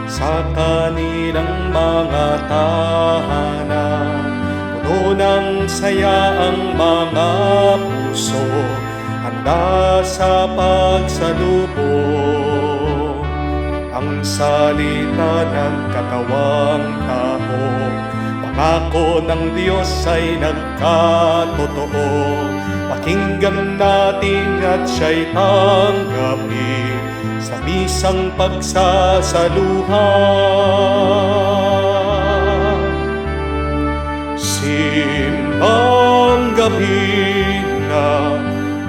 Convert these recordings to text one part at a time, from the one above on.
sa kanilang mga tahanan. Puno ng saya ang mga puso, handa sa pagsalubong. Ang salita ng katawang tao, pangako ng Diyos ay nagkatotoo. Pakinggan natin at siya'y tanggapin sa misang pagsasaluhan. Simbang gabi na,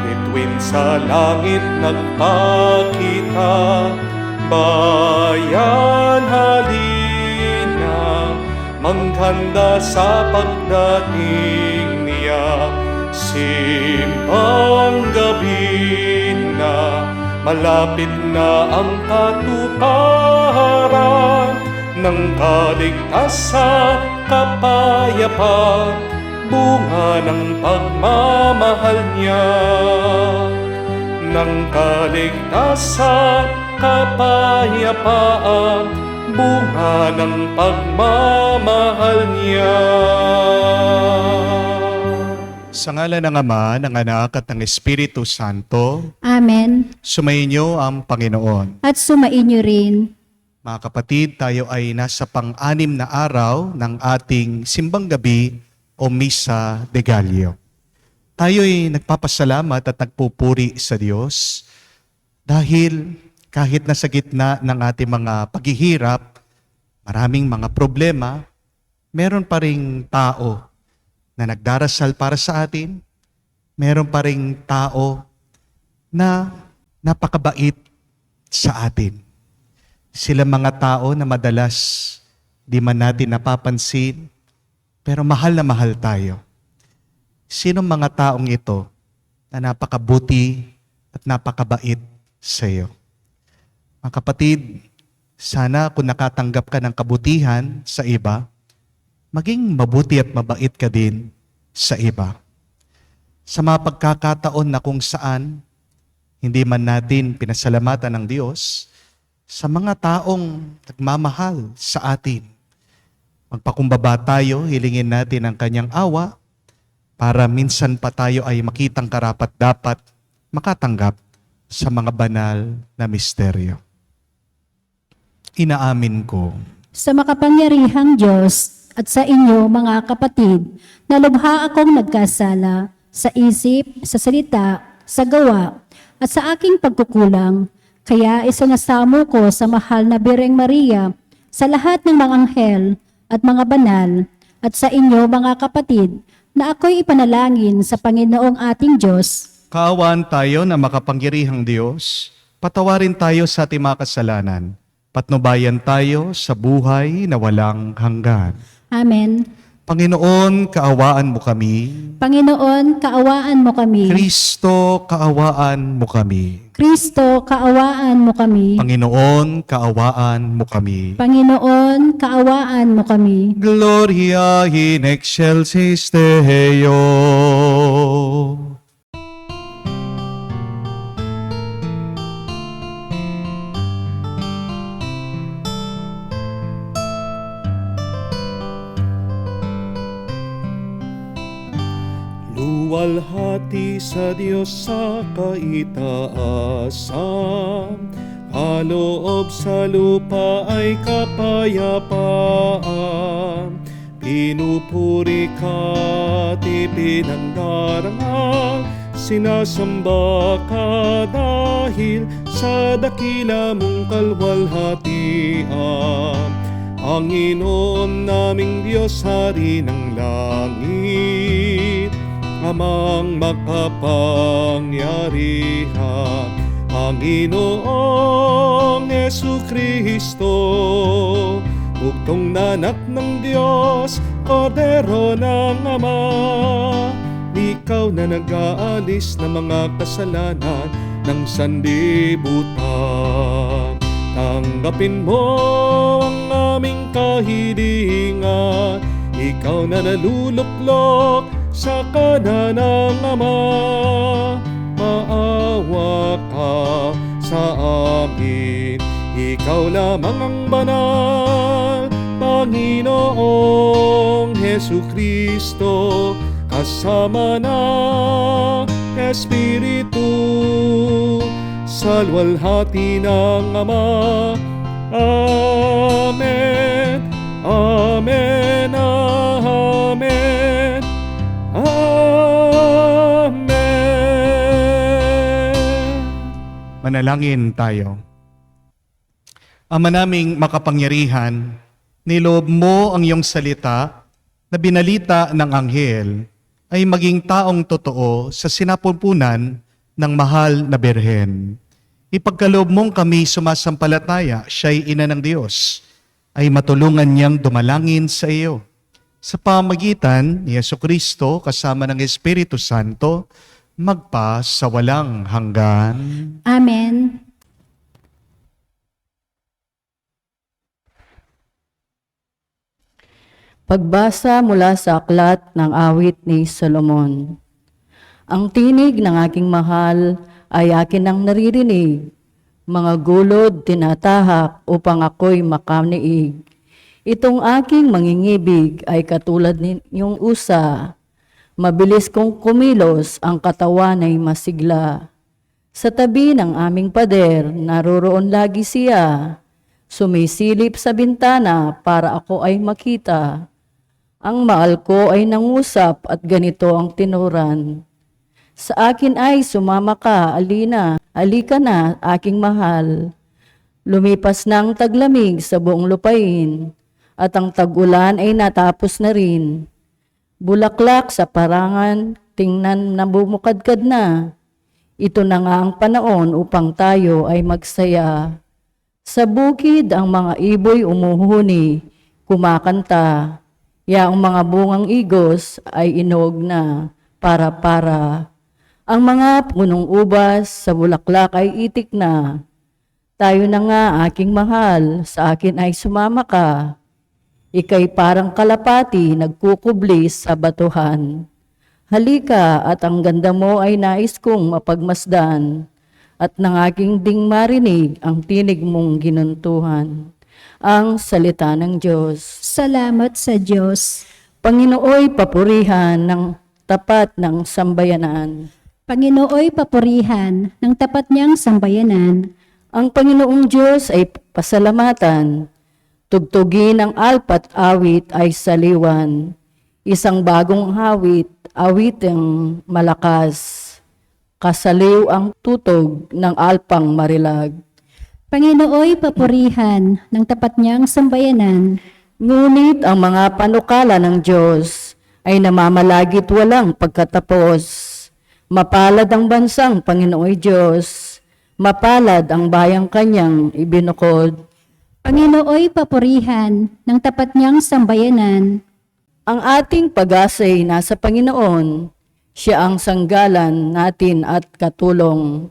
bituin sa langit nagpakita. Bayan, halina, maghanda sa pagdating niya. Simbang gabi na, malapit na ang katuparan ng kaligtasan, kapayapaan, bunga ng pagmamahal niya. Ng kaligtasan, kapayapaan, bunga ng pagmamahal niya. Sa ngalan ng Ama, ng Anak at ng Espiritu Santo, Amen. sumainyo ang Panginoon. At sumainyo rin. Mga kapatid, tayo ay nasa pang-anim na araw ng ating simbang gabi o Misa de Gallo. Tayo ay nagpapasalamat at nagpupuri sa Diyos dahil kahit nasa gitna ng ating mga paghihirap, maraming mga problema, meron pa ring tao na nagdarasal para sa atin, meron pa ring tao na napakabait sa atin. Sila mga tao na madalas di man natin napapansin, pero mahal na mahal tayo. Sinong mga taong ito na napakabuti at napakabait sa iyo? Mga kapatid, sana kung nakatanggap ka ng kabutihan sa iba, maging mabuti at mabait ka din sa iba. Sa mga pagkakataon na kung saan hindi man natin pinasalamatan ng Diyos, sa mga taong nagmamahal sa atin, magpakumbaba tayo, hilingin natin ang kanyang awa para minsan pa tayo ay makitang karapat-dapat makatanggap sa mga banal na misteryo. Inaamin ko Sa makapangyarihang Diyos at sa inyo mga kapatid, na lubha akong nagkasala sa isip, sa salita, sa gawa, at sa aking pagkukulang. Kaya isinasamo ko sa mahal na Birheng Maria, sa lahat ng mga anghel at mga banal, at sa inyo mga kapatid, na ako'y ipanalangin sa Panginoong ating Diyos. kaawaan tayo na makapangyarihang Diyos, patawarin tayo sa ating mga kasalanan, patnubayan tayo sa buhay na walang hanggan. Amen. Panginoon, kaawaan mo kami. Panginoon, kaawaan mo kami. Kristo, kaawaan mo kami. Kristo, kaawaan mo kami. Panginoon, kaawaan mo kami. Panginoon, kaawaan mo kami. Gloria in excelsis Deo. Luwalhati sa Diyos sa kaitaasan, kaloob sa lupa ay kapayapaan. Pinupuri ka at ipinanggarangal, sinasamba ka dahil sa dakila mong kalwalhatian. Panginoon naming Diyos, Hari ng langit, Amang makapangyarihan, Panginoong Jesucristo, bugtong na anak ng Diyos, Kordero ng Ama. Ikaw na nag-aalis ng mga kasalanan ng sanlibutan. Tanggapin mo ang aming kahilingan, ikaw na naluluklok sa kanan ng Ama. Maawa ka sa amin, Ikaw lamang ang banal, Panginoong Hesu Kristo, kasama ng Espiritu, sa luwalhati ng Ama. Amen, Amen, Amen, Amen. Manalangin tayo. Ama naming makapangyarihan, niloob mo ang iyong salita na binalita ng anghel ay maging taong totoo sa sinapupunan ng mahal na Birhen. Ipagkaloob mong kami sumasampalataya, siya'y ina ng Diyos, ay matulungan niyang dumalangin sa iyo. Sa pamagitan ni Jesucristo kasama ng Espiritu Santo, magpa sa walang hanggan. Amen. Pagbasa mula sa aklat ng awit ni Solomon. Ang tinig ng aking mahal ay akin ang naririnig. Mga gulod tinatahak upang ako'y makaniig. Itong aking mangingibig ay katulad ninyong usa. Mabilis kong kumilos, ang katawan ay masigla. Sa tabi ng aming pader, naroroon lagi siya. Sumisilip sa bintana para ako ay makita. Ang mahal ko ay nangusap at ganito ang tinuran. Sa akin ay sumama ka, alika na, aking mahal. Lumipas na ang taglamig sa buong lupain, at ang tag-ulan ay natapos na rin. Bulaklak sa parangan, tingnan na bumukadkad na. Ito na nga ang panahon upang tayo ay magsaya. Sa bukid ang mga iboy umuhuni, kumakanta. Yaong mga bungang igos ay inog na para-para. Ang mga punong ubas sa bulaklak ay itik na. Tayo na nga, aking mahal, sa akin ay sumama ka. Ika'y parang kalapati nagkukublis sa batuhan. Halika at ang ganda mo ay nais kong mapagmasdan. At nang aking ding marinig ang tinig mong ginuntuhan. Ang salita ng Diyos. Salamat sa Diyos. Panginooy papurihan ng tapat ng sambayanan. Panginooy papurihan ng tapat niyang sambayanan. Ang Panginoong Diyos ay pasalamatan. Tugtugin ang alpat awit ay saliwan. Isang bagong awit ang malakas. Kasaliw ang tutog ng alpang marilag. Panginooy papurihan ng tapat niyang sambayanan. Ngunit ang mga panukala ng Diyos ay namamalagit walang pagkatapos. Mapalad ang bansang Panginooy Diyos, mapalad ang bayang kanyang ibinukod. Panginooy papurihan ng tapat niyang sambayanan. Ang ating pag-asa'y nasa Panginoon, siya ang sanggalan natin at katulong.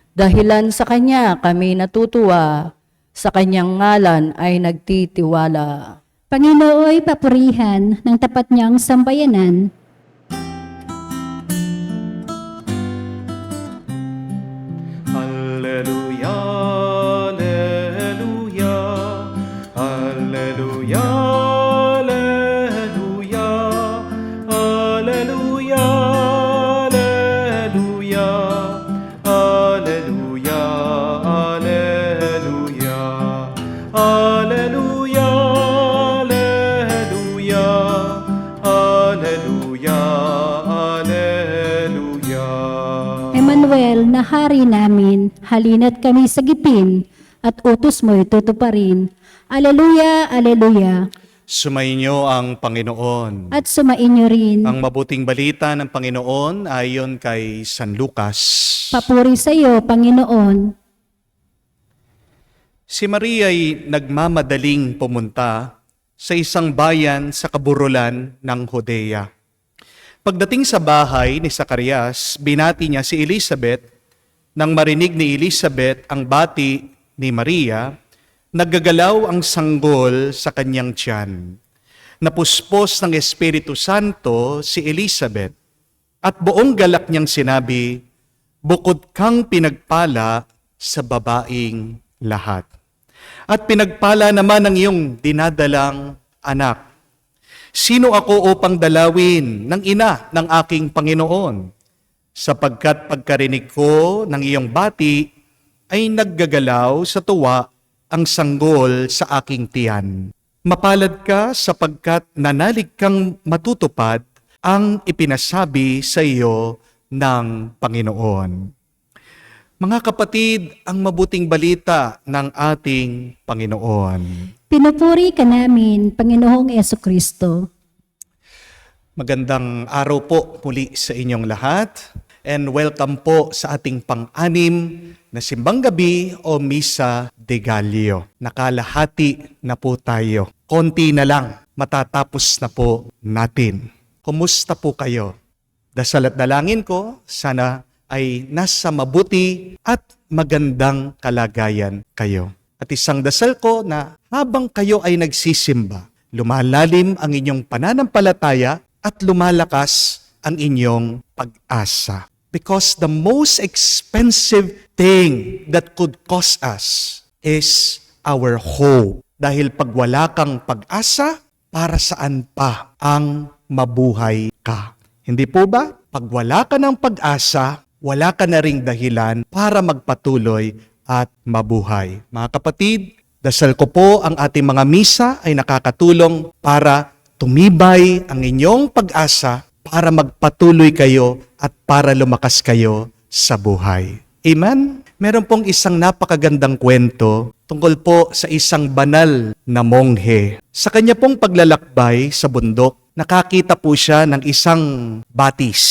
Dahilan sa Kanya kami natutuwa, sa Kanyang ngalan ay nagtitiwala. Panginooy papurihan ng tapat niyang sambayanan. Alleluia, Alleluia, Alleluia, Alleluia, Alleluia, Alleluia, Alleluia, Alleluia, Alleluia, Alleluia, Alleluia, Alleluia. Emmanuel na hari namin, halina't kami sagipin, at utos mo'y tutuparin. Aleluya, aleluya. Sumainyo ang Panginoon. At sumainyo rin. Ang mabuting balita ng Panginoon ayon kay San Lucas. Papuri sa iyo, Panginoon. Si Maria ay nagmamadaling pumunta sa isang bayan sa kaburulan ng Judea. Pagdating sa bahay ni Zacarias, binati niya si Elizabeth. Nang marinig ni Elizabeth ang bati ni Maria, naggagalaw ang sanggol sa kanyang tiyan. Napuspos ng Espiritu Santo si Elizabeth at buong galak niyang sinabi, "Bukod kang pinagpala sa babaing lahat." At pinagpala naman ang iyong dinadalang anak. Sino ako upang dalawin ng ina ng aking Panginoon? Sapagkat pagkarinig ko ng iyong bati, ay naggagalaw sa tuwa ang sanggol sa aking tiyan. Mapalad ka sapagkat nanalig kang matutupad ang ipinasabi sa iyo ng Panginoon. Mga kapatid, ang mabuting balita ng ating Panginoon. Pinupuri ka namin, Panginoong Kristo. Magandang araw po muli sa inyong lahat and welcome po sa ating pang-anim na simbang gabi o Misa de Gallio. Nakalahati na po tayo. Konti na lang, matatapos na po natin. Kumusta po kayo? Dasal at dalangin ko, sana ay nasa mabuti at magandang kalagayan kayo. At isang dasal ko na habang kayo ay nagsisimba, lumalalim ang inyong pananampalataya at lumalakas ang inyong pag-asa. Because the most expensive thing that could cost us is our hope. Dahil pag wala kang pag-asa, para saan pa ang mabuhay ka? Hindi po ba? Pag wala ka ng pag-asa, wala ka na ring dahilan para magpatuloy at mabuhay. Mga kapatid, dasal ko po ang ating mga misa ay nakakatulong para tumibay ang inyong pag-asa para magpatuloy kayo at para lumakas kayo sa buhay. Amen? Meron pong isang napakagandang kwento tungkol po sa isang banal na monghe. Sa kanya pong paglalakbay sa bundok, nakakita po siya ng isang batis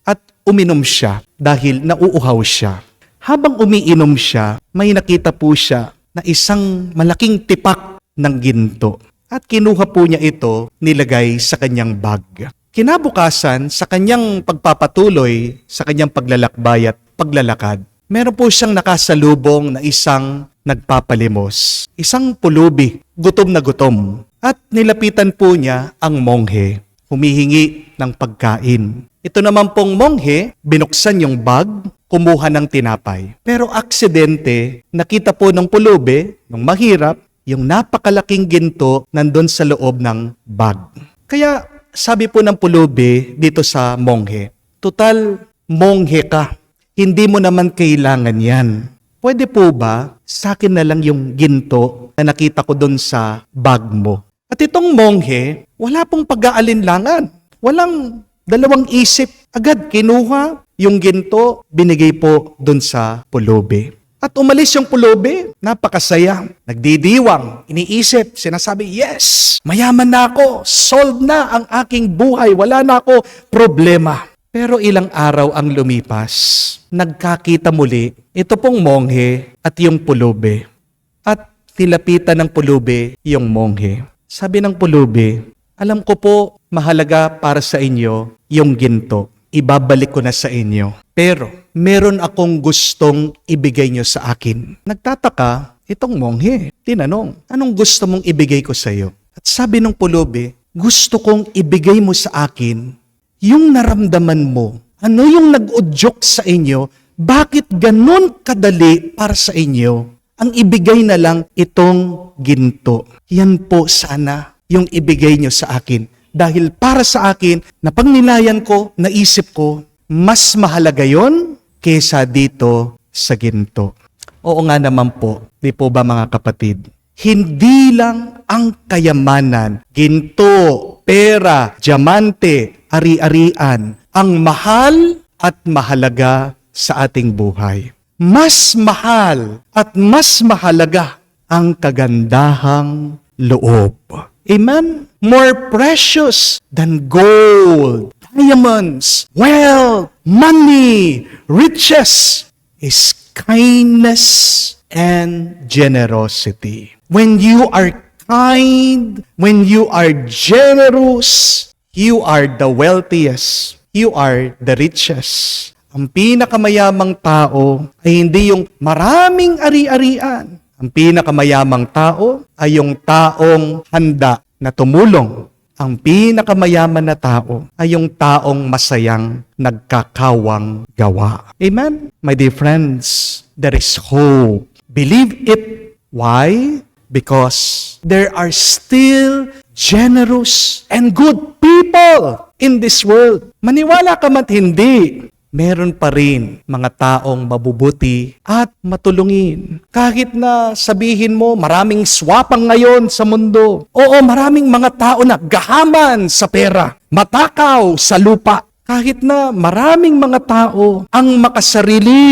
at uminom siya dahil nauuhaw siya. Habang umiinom siya, may nakita po siya na isang malaking tipak ng ginto. At kinuha po niya ito, nilagay sa kanyang bag. Kinabukasan, sa kanyang pagpapatuloy, sa kanyang paglalakbay at paglalakad, meron po siyang nakasalubong na isang nagpapalimos. Isang pulubi, gutom na gutom. At nilapitan po niya ang monghe, humihingi ng pagkain. Ito naman pong monghe, binuksan yung bag, kumuha ng tinapay. Pero aksidente, nakita po ng pulubi, ng mahirap, yung napakalaking ginto nandun sa loob ng bag. Kaya sabi po ng pulubi dito sa monghe, "Total, monghe ka. Hindi mo naman kailangan yan. Pwede po ba sa akin na lang yung ginto na nakita ko dun sa bag mo?" At itong monghe, wala pong pag-aalinlangan. Walang dalawang isip. Agad kinuha yung ginto, binigay po dun sa pulubi. At umalis yung pulubi, napakasaya. Nagdidiwang, iniisip, sinasabi, "Yes, mayaman na ako. Solved na ang aking buhay. Wala na ako problema." Pero ilang araw ang lumipas, nagkakita muli ito pong monghe at yung pulubi. At nilapitan ng pulubi yung monghe. Sabi ng pulubi, "Alam ko po, mahalaga para sa inyo yung ginto. Ibabalik ko na sa inyo. Pero meron akong gustong ibigay nyo sa akin." Nagtataka itong monghe. Tinanong, "Anong gusto mong ibigay ko sa iyo?" At sabi ng pulubi, "Gusto kong ibigay mo sa akin yung naramdaman mo. Ano yung nag-udyok sa inyo? Bakit ganun kadali para sa inyo? Ang ibigay na lang itong ginto. Yan po sana yung ibigay nyo sa akin. Dahil para sa akin, na pagnilayan ko, naisip ko, mas mahalaga yon kesa dito sa ginto." Oo nga naman po, di po ba mga kapatid? Hindi lang ang kayamanan, ginto, pera, diamante, ari-arian, ang mahal at mahalaga sa ating buhay. Mas mahal at mas mahalaga ang kagandahang loob. Amen? More precious than gold, diamonds, wealth, money, riches is kindness and generosity. When you are kind, when you are generous, you are the wealthiest, you are the richest. Ang pinakamayamang tao ay hindi yung maraming ari-arian. Ang pinakamayamang tao ay yung taong handa na tumulong. Ang pinakamayaman na tao ay yung taong masayang nagkakawang gawa. Amen? My dear friends, there is hope. Believe it Why? Because there are still generous and good people in this world. Maniwala ka man hindi, meron pa rin mga taong mabubuti at matulungin. Kahit na sabihin mo maraming swapang ngayon sa mundo. Oo, maraming mga tao na gahaman sa pera, matakaw sa lupa. Kahit na maraming mga tao ang makasarili.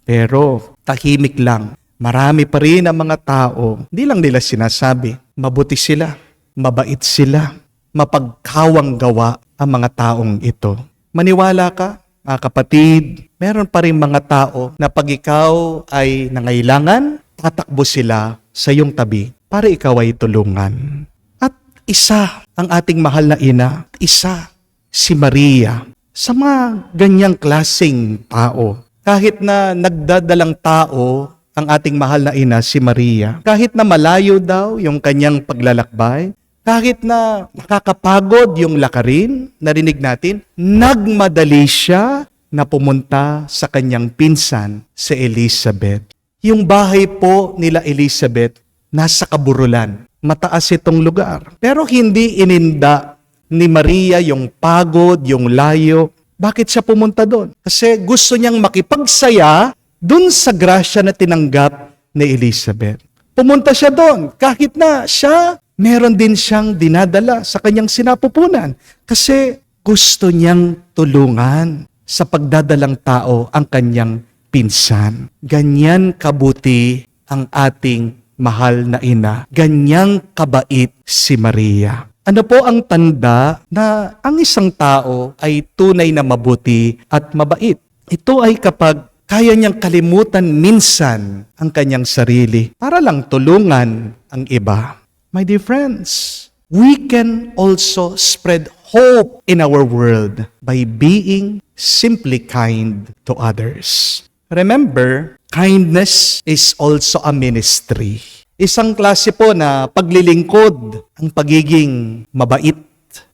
Pero tahimik lang. Marami pa rin ang mga tao, hindi lang nila sinasabi, mabuti sila, mabait sila, mapagkawang gawa ang mga taong ito. Maniwala ka, mga kapatid, meron pa rin mga tao na pag ikaw ay nangailangan, tatakbo sila sa iyong tabi para ikaw ay tulungan. At isa ang ating mahal na ina, isa si Maria. Sa mga ganyang klaseng tao, kahit na nagdadalang tao, ang ating mahal na ina, si Maria. Kahit na malayo daw yung kanyang paglalakbay, kahit na nakakapagod yung lakarin, narinig natin, nagmadali siya na pumunta sa kanyang pinsan, si Elizabeth. Yung bahay po nila Elizabeth, nasa kaburulan. Mataas itong lugar. Pero hindi ininda ni Maria yung pagod, yung layo. Bakit siya pumunta doon? Kasi gusto niyang makipagsaya dun sa grasya na tinanggap ni Elizabeth. Pumunta siya doon kahit na siya, meron din siyang dinadala sa kanyang sinapupunan kasi gusto niyang tulungan sa pagdadalang tao ang kanyang pinsan. Ganyan kabuti ang ating mahal na ina. Ganyang kabait si Maria. Ano po ang tanda na ang isang tao ay tunay na mabuti at mabait? Ito ay kapag kaya niyang kalimutan minsan ang kanyang sarili para lang tulungan ang iba. My dear friends, we can also spread hope in our world by being simply kind to others. Remember, kindness is also a ministry. Isang klase po na paglilingkod ang pagiging mabait.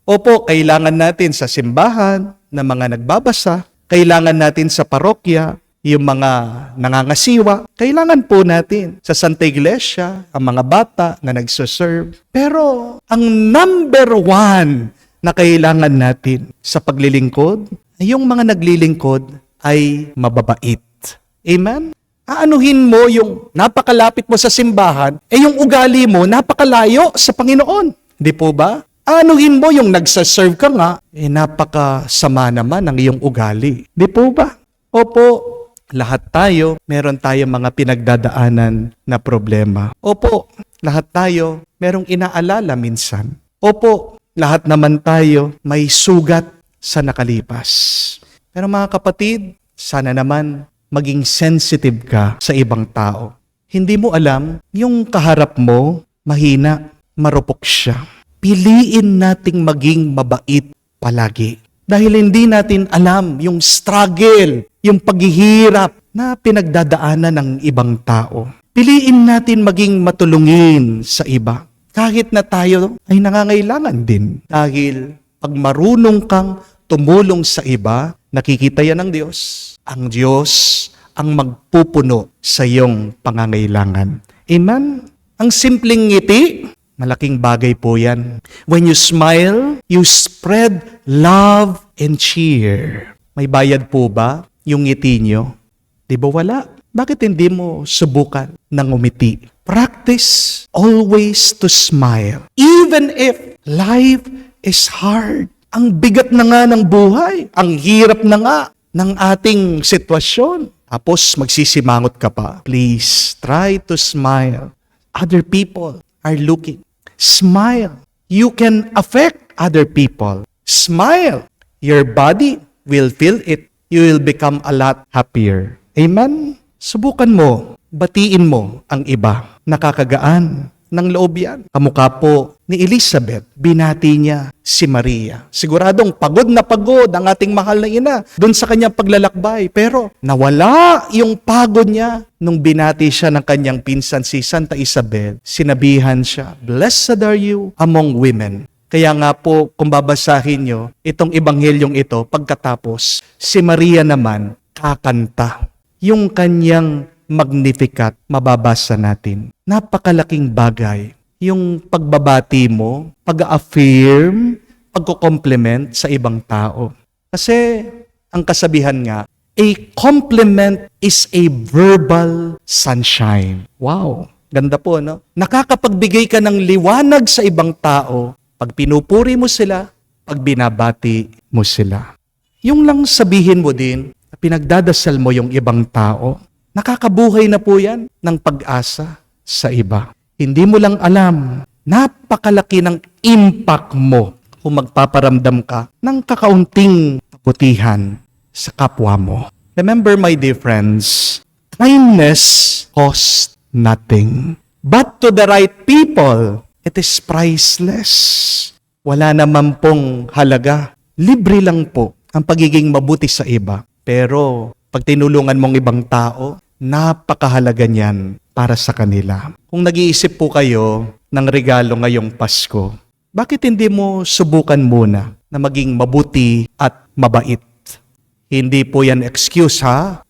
Opo, kailangan natin sa simbahan na mga nagbabasa, kailangan natin sa parokya, yung mga nangangasiwa, kailangan po natin sa Santa Iglesia, ang mga bata na nagsuserve. Pero ang number one na kailangan natin sa paglilingkod, ay yung mga naglilingkod ay mababait. Amen? Aanuhin mo yung napakalapit mo sa simbahan, yung ugali mo napakalayo sa Panginoon. Di po ba? Aanuhin mo yung nagsaserve ka nga, napakasama naman ang iyong ugali. Di po ba? Opo. Lahat tayo, meron tayong mga pinagdadaanan na problema. Opo, lahat tayo, merong inaalala minsan. Opo, lahat naman tayo may sugat sa nakalipas. Pero mga kapatid, sana naman maging sensitive ka sa ibang tao. Hindi mo alam, yung kaharap mo, mahina, marupok siya. Piliin nating maging mabait palagi. Dahil hindi natin alam yung struggle, yung paghihirap na pinagdadaanan ng ibang tao. Piliin natin maging matulungin sa iba. Kahit na tayo ay nangangailangan din. Dahil pag marunong kang tumulong sa iba, nakikita yan ng Diyos. Ang Diyos ang magpupuno sa iyong pangangailangan. Amen? Ang simpleng ngiti, malaking bagay po yan. When you smile, you spread love and cheer. May bayad po ba yung ngiti nyo? Di ba wala? Bakit hindi mo subukan ng umiti? Practice always to smile. Even if life is hard. Ang bigat na nga ng buhay. Ang hirap na nga ng ating sitwasyon. Tapos magsisimangot ka pa. Please, try to smile. Other people are looking. Smile. You can affect other people. Smile. Your body will feel it. You will become a lot happier. Amen? Subukan mo. Batiin mo ang iba. Nakakagaan ng loob yan. Kamukha po ni Elizabeth, binati niya si Maria. Siguradong pagod na pagod ang ating mahal na ina doon sa kanyang paglalakbay. Pero nawala yung pagod niya nung binati siya ng kanyang pinsan si Santa Isabel. Sinabihan siya, "Blessed are you among women." Kaya nga po, kung babasahin nyo, itong ebanghelyong ito, pagkatapos, si Maria naman kakanta. Yung kanyang Magnificat, mababasa natin. Napakalaking bagay. Yung pagbabati mo, pag-affirm, pagko-compliment sa ibang tao. Kasi ang kasabihan nga, a compliment is a verbal sunshine. Wow, ganda po, no? Nakakapagbigay ka ng liwanag sa ibang tao pag pinupuri mo sila, pag binabati mo sila. Yung lang sabihin mo din, pinagdadasal mo yung ibang tao, nakakabuhay na po yan ng pag-asa sa iba. Hindi mo lang alam, napakalaki ng impact mo kung magpaparamdam ka ng kakaunting kabutihan sa kapwa mo. Remember, my dear friends, kindness costs nothing. But to the right people, it is priceless. Wala naman pong halaga. Libre lang po ang pagiging mabuti sa iba. Pero pag tinulungan mong ibang tao, napakahalaga niyan para sa kanila. Kung nag-iisip po kayo ng regalo ngayong Pasko, bakit hindi mo subukan muna na maging mabuti at mabait? Hindi po yan excuse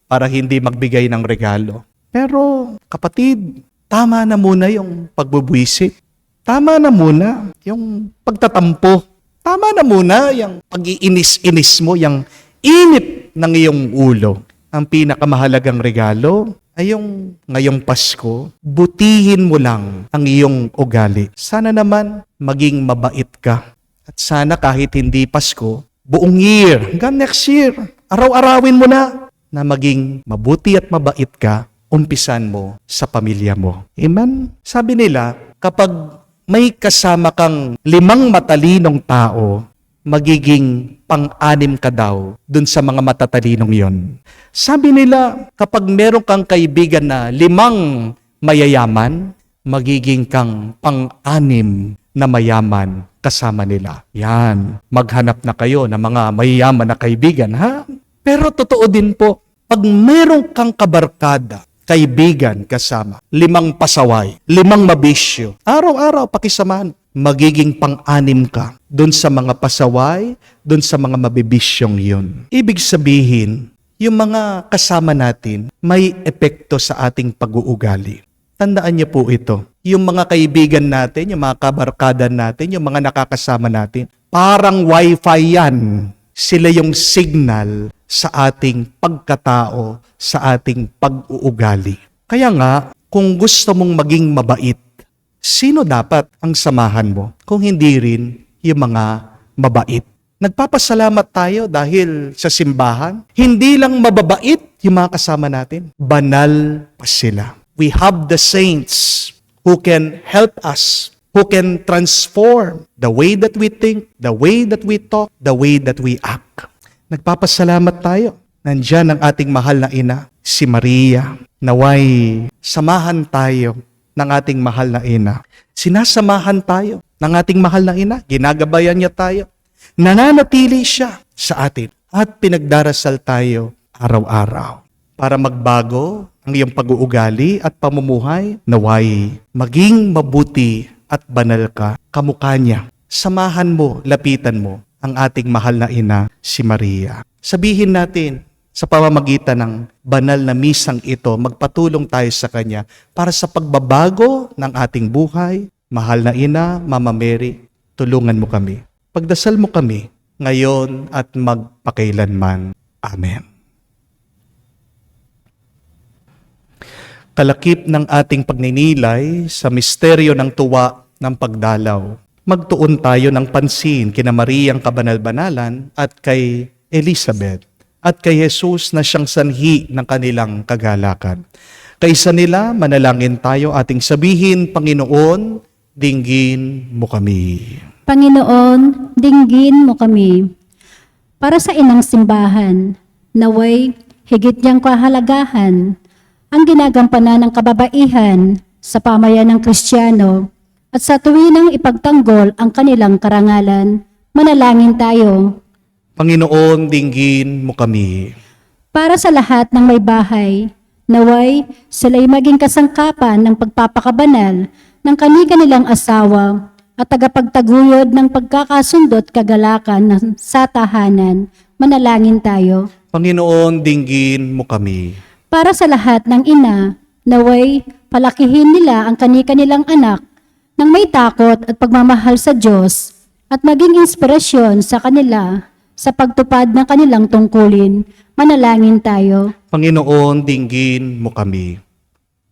para hindi magbigay ng regalo. Pero kapatid, tama na muna yung pagbubwisit. Tama na muna yung pagtatampo. Tama na muna yung pag-iinis-inis mo, yung init ng iyong ulo. Ang pinakamahalagang regalo ay yung ngayong Pasko, butihin mo lang ang iyong ugali. Sana naman maging mabait ka. At sana kahit hindi Pasko, buong year, hanggang next year, araw-arawin mo na maging mabuti at mabait ka, umpisan mo sa pamilya mo. Amen? Sabi nila, kapag may kasama kang 5 matalinong tao, magiging pang-anim ka daw dun sa mga matatalinong yon. Sabi nila, kapag meron kang kaibigan na 5 mayayaman, magiging kang pang-anim na mayaman kasama nila. Yan, maghanap na kayo ng mga mayayaman na kaibigan, ha? Pero totoo din po, pag meron kang kabarkada, kaibigan kasama, 5 pasaway, 5 mabisyo, araw-araw pakisamahan, magiging pang-anim ka doon sa mga pasaway, doon sa mga mabibisyong yun. Ibig sabihin, yung mga kasama natin may epekto sa ating pag-uugali. Tandaan niyo po ito. Yung mga kaibigan natin, yung mga kabarkada natin, yung mga nakakasama natin, parang wifi yan. Sila yung signal sa ating pagkatao, sa ating pag-uugali. Kaya nga, kung gusto mong maging mabait, sino dapat ang samahan mo kung hindi rin yung mga mabait? Nagpapasalamat tayo dahil sa simbahan, hindi lang mababait yung mga kasama natin, banal pa sila. We have the saints who can help us, who can transform the way that we think, the way that we talk, the way that we act. Nagpapasalamat tayo. Nandiyan ang ating mahal na ina, si Maria. Naway, samahan tayo ng ating mahal na ina. Sinasamahan tayo ng ating mahal na ina. Ginagabayan niya tayo. Nananatili siya sa atin. At pinagdarasal tayo araw-araw para magbago ang iyong pag-uugali at pamumuhay. Naway, maging mabuti at banal ka, kamukha niya. Samahan mo, lapitan mo ang ating mahal na ina, si Maria. Sabihin natin, sa pamamagitan ng banal na misang ito, magpatulong tayo sa Kanya para sa pagbabago ng ating buhay. Mahal na ina, Mama Mary, tulungan mo kami. Pagdasal mo kami ngayon at magpakailanman. Amen. Kalakip ng ating pagninilay sa misteryo ng tuwa ng pagdalaw. Magtuon tayo ng pansin kina Mariang kabanal-banalan at kay Elizabeth at kay Jesus na siyang sanhi ng kanilang kagalakan. Kaysa nila, manalangin tayo ating sabihin, Panginoon, dinggin mo kami. Panginoon, dinggin mo kami. Para sa inang simbahan, naway higit niyang kahalagahan ang ginagampanan ng kababaihan sa pamayan ng Kristiyano at sa tuwinang ipagtanggol ang kanilang karangalan, manalangin tayo. Panginoon, dinggin mo kami. Para sa lahat ng may bahay, naway sila'y maging kasangkapan ng pagpapakabanal ng kani-kanilang asawa at tagapagtaguyod ng pagkakasundot kagalakan sa tahanan, manalangin tayo. Panginoon, dinggin mo kami. para sa lahat ng ina, naway palakihin nila ang kani-kanilang anak ng may takot at pagmamahal sa Diyos at maging inspirasyon sa kanila sa pagtupad ng kanilang tungkulin. Manalangin tayo. Panginoon, dinggin mo kami.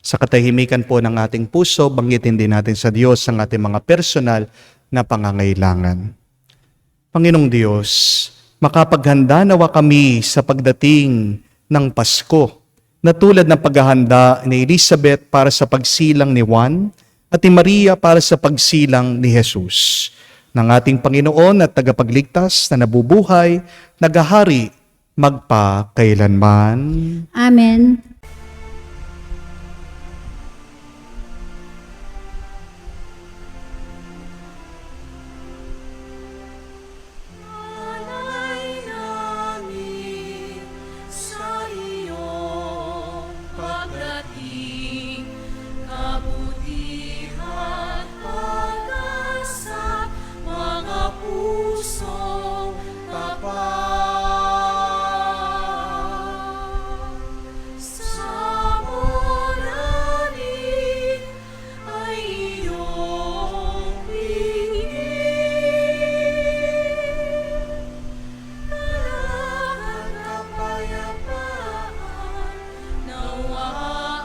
Sa katahimikan po ng ating puso, banggitin din natin sa Diyos ang ating mga personal na pangangailangan. Panginoong Diyos, makapaghanda nawa kami sa pagdating ng Pasko, na tulad ng paghahanda ni Elizabeth para sa pagsilang ni Juan at ni Maria para sa pagsilang ni Jesus, ng ating Panginoon at tagapagligtas na nabubuhay, naghahari, magpakailanman. Amen. Alay namin sa iyong pagdating, kabutihan, pag-asa, mga pusong tapat. Sa mulanin ay iyong pingin. Kalahat kapayapaan, nawa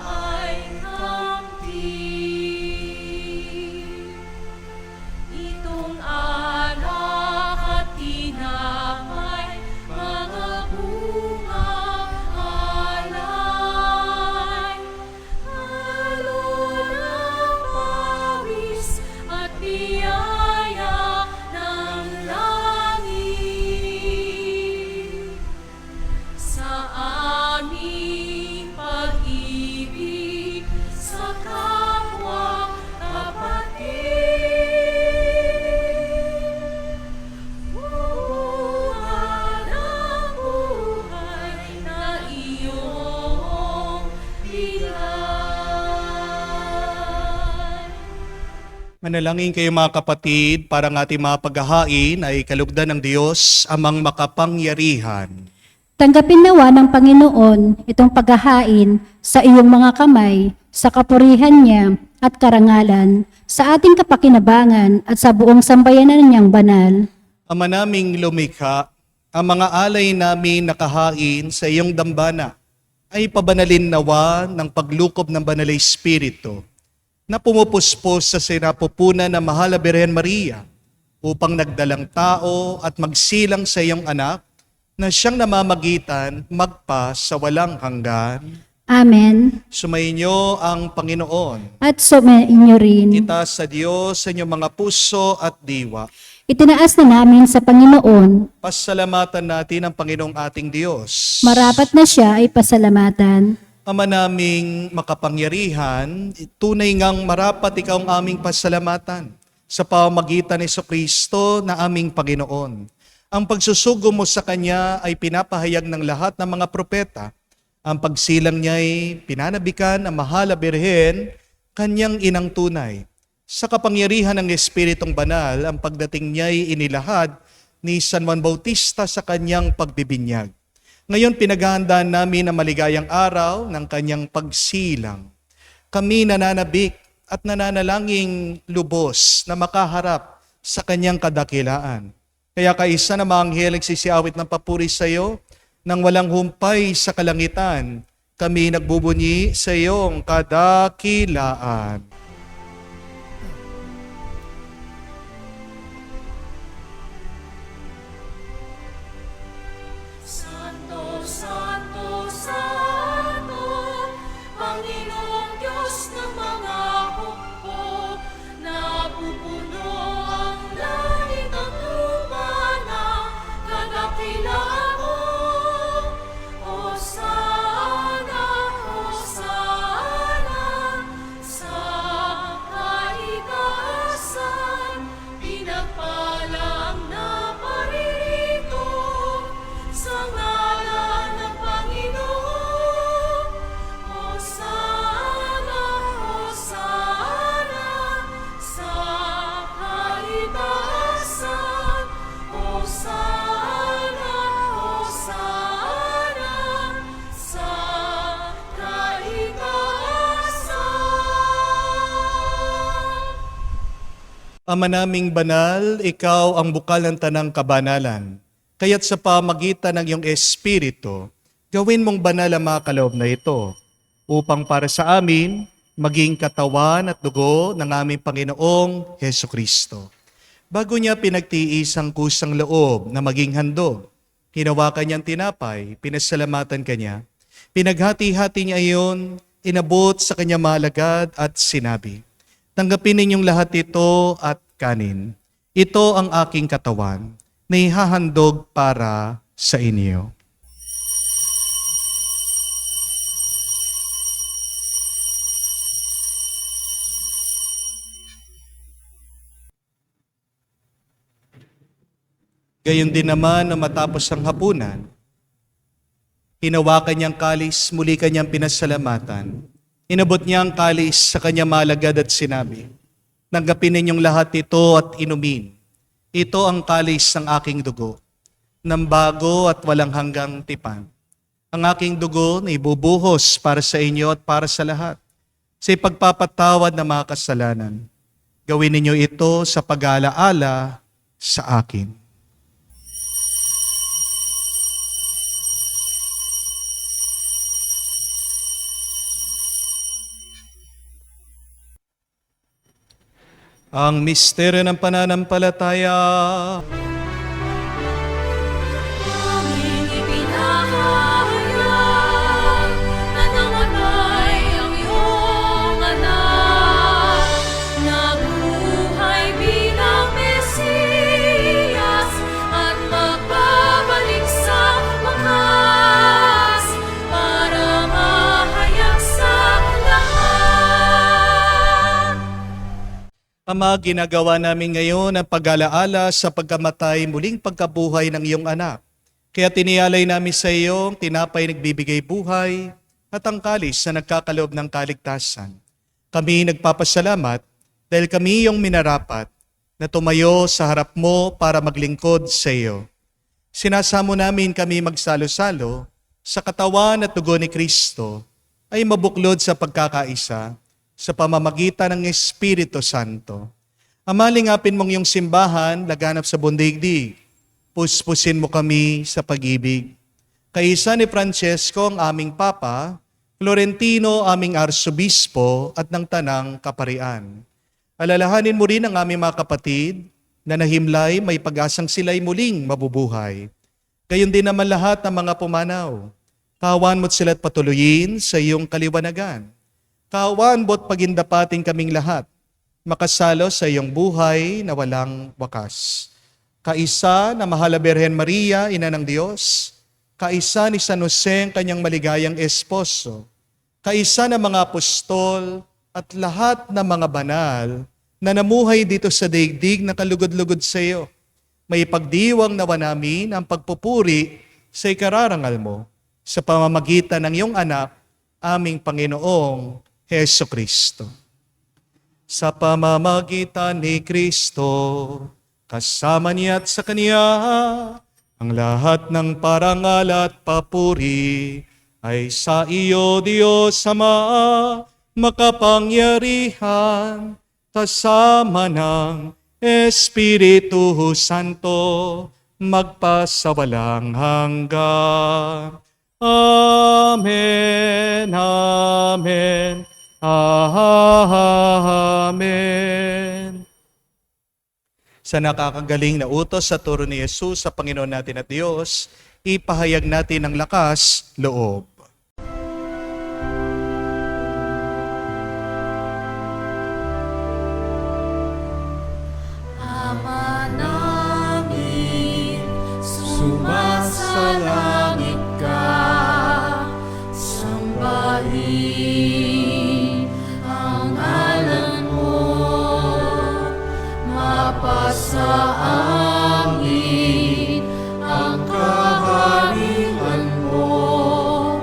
ay kamtin. Itong alak at tinapay, mga bunga alay, halo ng pawis at biyaya ng langit. Sa aming pag-ibig sa kapwa kapatid, buwan ang buhay na iyong bigay. Manalangin kayo mga kapatid, para ang ating mga paghahain ay kalugdan ng Diyos, amang makapangyarihan. Tanggapin nawa ng Panginoon itong paghahain sa iyong mga kamay, sa kapurihan niya at karangalan, sa ating kapakinabangan at sa buong sambayanan niyang banal. Ama naming lumikha, ang mga alay namin nakahain sa iyong dambana ay pabanalin nawa ng paglukob ng Banal na Espiritu na pumupuspos sa sinapupunan ng Mahal na Birhen Maria upang nagdalang tao at magsilang sa iyong anak na siyang namamagitan magpa sa walang hanggan. Amen. Sumainyo ang Panginoon. At sumainyo rin. Itaas sa Diyos sa inyong mga puso at diwa. Itinaas na namin sa Panginoon. Pasalamatan natin ang Panginoong ating Diyos. Marapat na siya ay pasalamatan. Ama naming makapangyarihan, tunay ngang marapat ikaw ang aming pasalamatan sa pamamagitan ni Jesucristo na aming Panginoon. Ang pagsusugo mo sa Kanya ay pinapahayag ng lahat ng mga propeta. Ang pagsilang niya ay pinanabikan ang Mahal na Birhen, Kanyang inang tunay. Sa kapangyarihan ng Espiritong Banal, ang pagdating niya ay inilahad ni San Juan Bautista sa kanyang pagbibinyag. Ngayon pinaghahandaan namin ang maligayang araw ng kanyang pagsilang. Kami nananabik at nananalangin lubos na makaharap sa kanyang kadakilaan. Kaya kaisa na mga anghel nagsisiawit ng papuri sa iyo, nang walang humpay sa kalangitan, kami nagbubunyi sa iyong kadakilaan. Santo, Santo, Santo, Panginoong Diyos ng mga hukbo, napupuno ang langit at lupa ng kadakilaan mo. Hosana, Hosana, sa Ama naming banal, ikaw ang bukal ng tanang kabanalan. Kaya't sa pamagitan ng iyong Espiritu, gawin mong banal ang mga kaloob na ito, upang para sa amin, maging katawan at dugo ng aming Panginoong Heso Kristo. Bago niya pinagtiis ang kusang loob na maging handog, hinawakan niyang tinapay, pinasalamatan kanya, pinaghati-hati niya iyon, inabot sa kanyang mga alagad at sinabi, tanggapin ninyong lahat ito at kanin. Ito ang aking katawan na ihahandog para sa inyo. Gayon din naman na matapos ang hapunan, hinawakan niyang kalis, muli kanyang pinasalamatan. Inabot niya ang kalis sa kanyang malagad at sinabi, tanggapin ninyong lahat ito at inumin. Ito ang kalis ng aking dugo, ng bago at walang hanggang tipan. Ang aking dugo na ibubuhos para sa inyo at para sa lahat, sa ipagpapatawad ng mga kasalanan. Gawin ninyo ito sa pag-aalaala sa akin. Ang misteryo ng pananampalataya. Aming ipinahayag na namatay ang iyong anak, nabuhay bilang Mesiyas at magbabalik sa wakas para mahayag sa lahat. Ama, ginagawa namin ngayon ang pag-alaala sa pagkamatay muling pagkabuhay ng iyong anak. Kaya tinialay namin sa iyo ang tinapay nagbibigay buhay at ang kalis na nagkakaloob ng kaligtasan. Kami nagpapasalamat dahil kami iyong minarapat na tumayo sa harap mo para maglingkod sa iyo. Sinasamo namin kami magsalo-salo sa katawan at dugo ni Kristo ay mabuklod sa pagkakaisa sa pamamagitan ng Espiritu Santo. Ama, lingapin mong iyong simbahan, laganap sa bundigdig. Puspusin mo kami sa pag-ibig. Kaisa ni Francesco, ang aming Papa, Florentino, aming Arsobispo, at ng Tanang Kaparian. Alalahanin mo rin ang aming mga kapatid na nahimlay, may pag-asang sila'y muling mabubuhay. Gayon din naman lahat ng mga pumanaw. Kawan mo't sila't patuloyin sa iyong kaliwanagan. Kawan mo't pagindapating kaming lahat, makasalo sa iyong buhay na walang wakas. Kaisa na mahal na Birhen Maria, Ina ng Diyos, kaisa ni San Jose, kanyang maligayang esposo, kaisa ng mga apostol at lahat ng mga banal na namuhay dito sa daigdig na kalugod-lugod sa iyo. May pagdiwang nawa namin ang pagpupuri sa ikararangal mo sa pamamagitan ng iyong anak, aming Panginoong Heso Kristo. Sa pamamagitan ni Kristo, kasama niya at sa Kanya, ang lahat ng parangal at papuri ay sa iyo, Diyos Ama, makapangyarihan, kasama ng Espiritu Santo, magpasawalang hanggan. Amen, amen, amen. Sa nakakagaling na utos sa turo ni Jesus sa Panginoon natin at Diyos, ipahayag natin ang lakas loob. Ama namin, sumasalangit ka, sambahin ang ngalan mo, mapasa amin ang kaharian mo,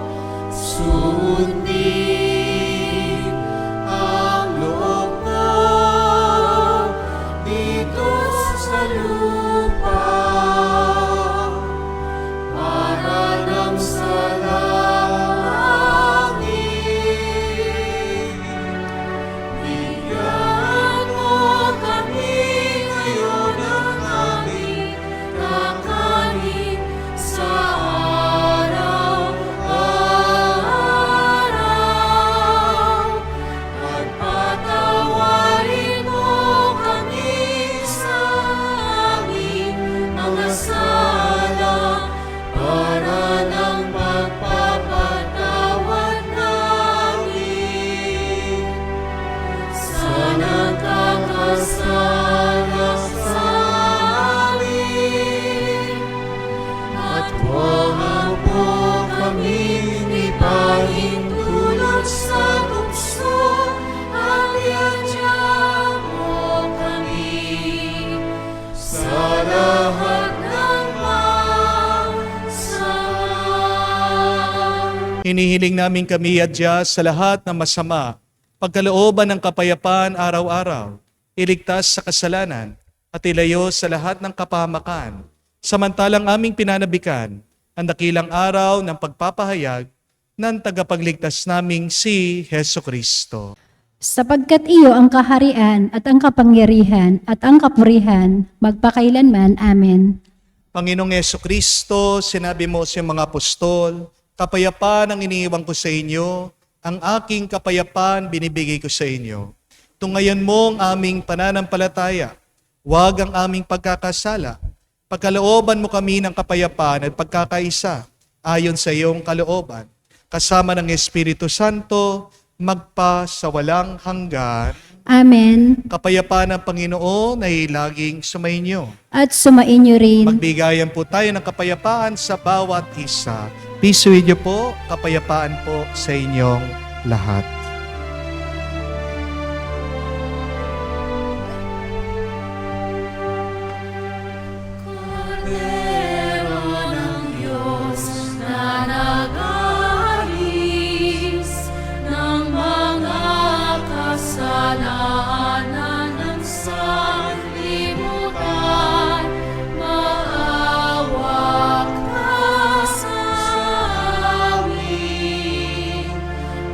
Hinihiling namin kami adya sa lahat ng masama, pagkalooban ng kapayapaan araw-araw, iligtas sa kasalanan, at ilayo sa lahat ng kapahamakan. Samantalang aming pinanabikan ang dakilang araw ng pagpapahayag ng tagapagligtas naming si Heso Kristo. Sapagkat iyo ang kaharian at ang kapangyarihan at ang kapurihan magpakailanman. Amen. Panginoong Heso Kristo, sinabi mo sa mga apostol, kapayapaan ang iniiwan ko sa inyo, ang aking kapayapaan binibigay ko sa inyo. Tungayan mo ang aming pananampalataya, huwag ang aming pagkakasala. Pagkalooban mo kami ng kapayapaan at pagkakaisa ayon sa iyong kalooban. Kasama ng Espiritu Santo, magpa sa walang hanggan. Amen. Kapayapaan ng Panginoon ay laging sumainyo. At sumainyo rin. Magbigayan po tayo ng kapayapaan sa bawat isa. Peace with you po, kapayapaan po sa inyong lahat. Kordero ng Diyos na nag-aalis ng mga kasalanan ng sanlibutan, maawa ka sa amin.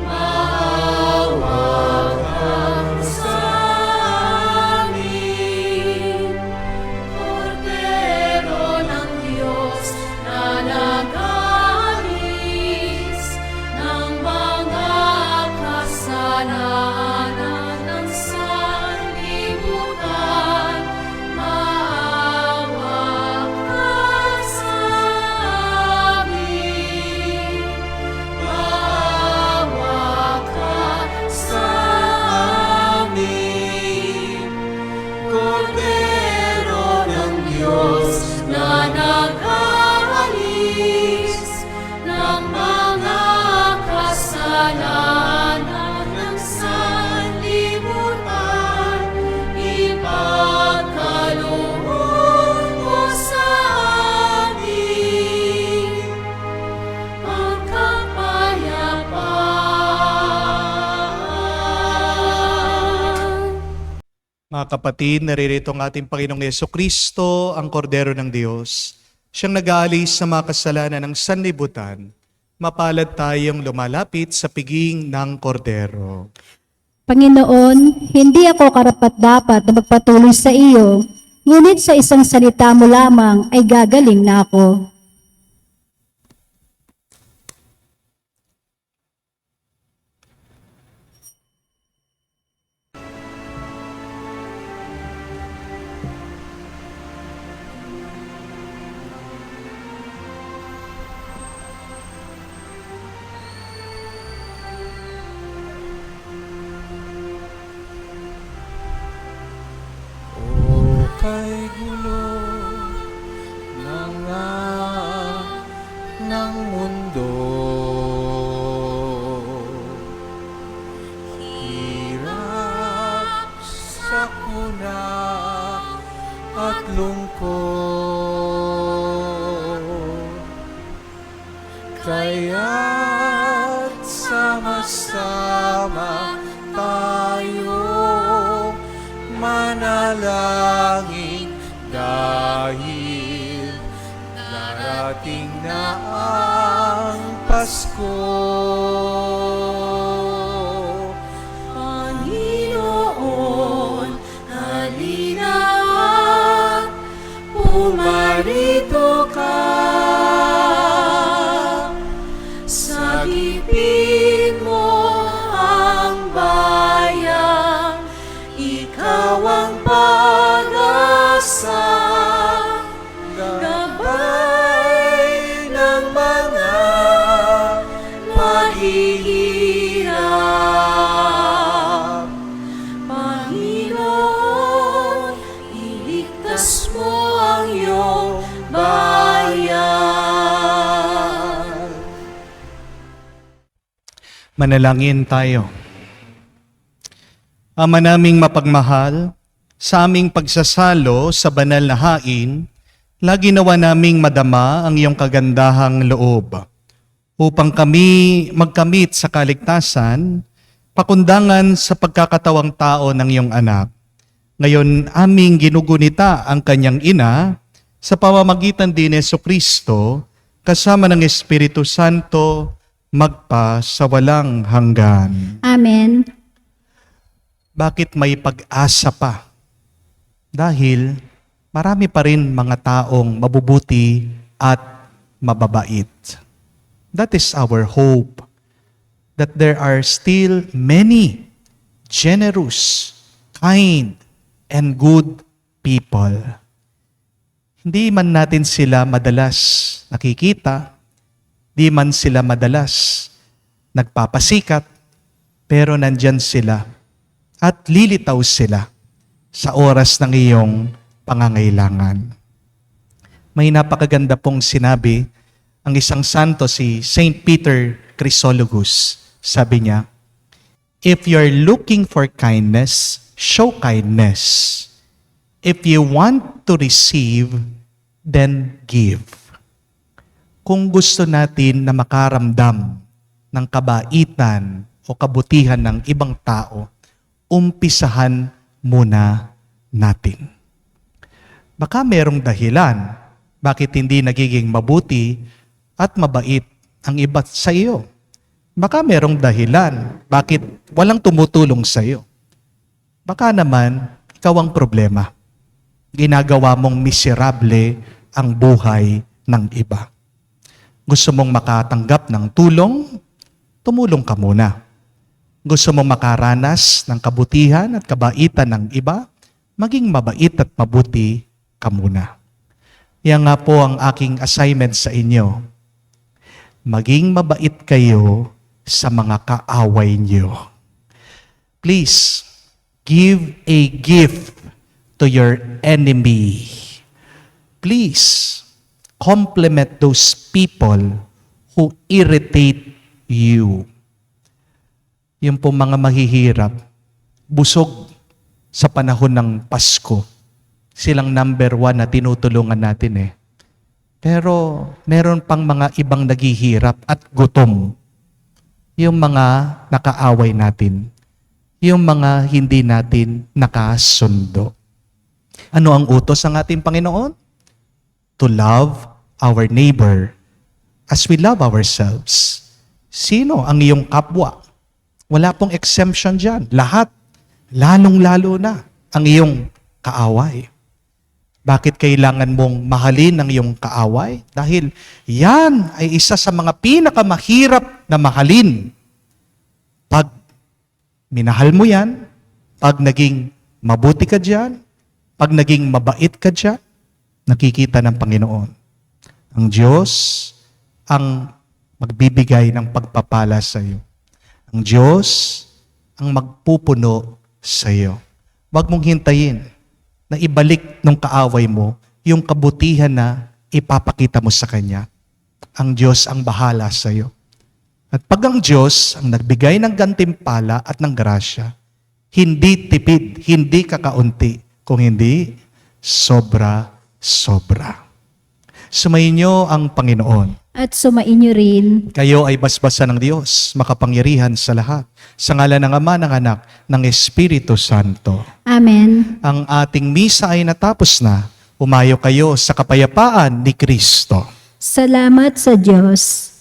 Maawa ka sa amin. Kordero ng Diyos na nag-aalis ng mga kasalanan ng sanlibutan, maawa ka sa amin. Maawa ka sa amin. Kordero ng Diyos na nag-aalis ng mga kasalanan ng sanlibutan, ipagkaloob mo sa amin ang kapayapaan. Mga kapatid, naririto ang ating Panginoong Jesucristo, ang Kordero ng Diyos. Siyang nag-aalis sa mga kasalanan ng sanlibutan. Mapalad tayong lumalapit sa piging ng Kordero. Panginoon, hindi ako karapat-dapat na magpatuloy sa iyo, ngunit sa isang salita mo lamang ay gagaling na ako. Kay gulo ng mundo, hirap, sakuna at lungkot, kaya't sama-sama tayo manalangin dahil darating na ang Pasko. Panginoon, halina at pumarito ka. Sagipin mo ang bayan, ikaw ang pag-asa, gabay ng mga maghihirap. Panginoon, iligtas mo ang iyong bayan. Manalangin tayo. Ama naming mapagmahal, sa aming pagsasalo sa banal na hain, lagi nawa naming madama ang iyong kagandahang loob. upang kami magkamit sa kaligtasan, pakundangan sa pagkakatawang tao ng iyong anak. Ngayon, aming ginugunita ang kanyang ina sa pamamagitan din ni Jesucristo, kasama ng Espiritu Santo, magpa sa walang hanggan. Amen. Bakit may pag-asa pa? Dahil marami pa rin mga taong mabubuti at mababait. That is our hope, that there are still many generous, kind, and good people. Hindi man natin sila madalas nakikita, di man sila madalas nagpapasikat, pero nandyan sila at lilitaw sila sa oras ng iyong pangangailangan. May napakaganda pong sinabi ang isang santo, si Saint Peter Chrysologus. Sabi niya, "If you're looking for kindness, show kindness. If you want to receive, then give." Kung gusto natin na makaramdam ng kabaitan o kabutihan ng ibang tao, umpisahan muna natin. Baka merong dahilan bakit hindi nagiging mabuti at mabait ang iba sa iyo. Baka merong dahilan bakit walang tumutulong sa iyo. Baka naman ikaw ang problema. Ginagawa mong miserable ang buhay ng iba. Gusto mong makatanggap ng tulong, tumulong ka muna. Gusto mong makaranas ng kabutihan at kabaitan ng iba, maging mabait at mabuti ka muna. Yan nga po ang aking assignment sa inyo. Maging mabait kayo sa mga kaaway niyo. Please, give a gift to your enemy. Please, compliment those people who irritate you. Yung po mga mahihirap, busog sa panahon ng Pasko. Silang number 1 na tinutulungan natin eh. Pero meron pang mga ibang naghihirap at gutom. Yung mga nakaaway natin. Yung mga hindi natin nakasundo. Ano ang utos ng ating Panginoon? To love our neighbor as we love ourselves. Sino ang iyong kapwa? Wala pong exemption dyan. Lahat, lalong-lalo na ang iyong kaaway. Bakit kailangan mong mahalin ang iyong kaaway? Dahil yan ay isa sa mga pinakamahirap na mahalin. Pag minahal mo yan, pag naging mabuti ka dyan, pag naging mabait ka dyan, nakikita ng Panginoon. Ang Diyos ang magbibigay ng pagpapala sa iyo. Ang Diyos ang magpupuno sa iyo. Huwag mong hintayin na ibalik ng kaaway mo yung kabutihan na ipapakita mo sa Kanya. Ang Diyos ang bahala sa iyo. At pag ang Diyos ang nagbigay ng gantimpala at ng grasya, hindi tipid, hindi kakaunti, kung hindi sobra-sobra. Sumayin niyo ang Panginoon. At sumainyo rin. Kayo ay basbasan ng Diyos, makapangyarihan sa lahat. Sa ngalan ng Ama, ng Anak, ng Espiritu Santo. Amen. Ang ating misa ay natapos na. Umayo kayo sa kapayapaan ni Kristo. Salamat sa Diyos.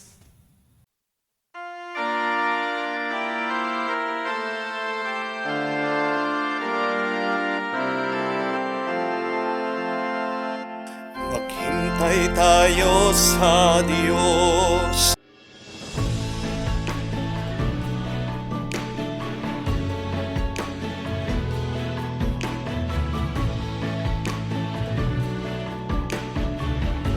Maghintay tayo sa Diyos,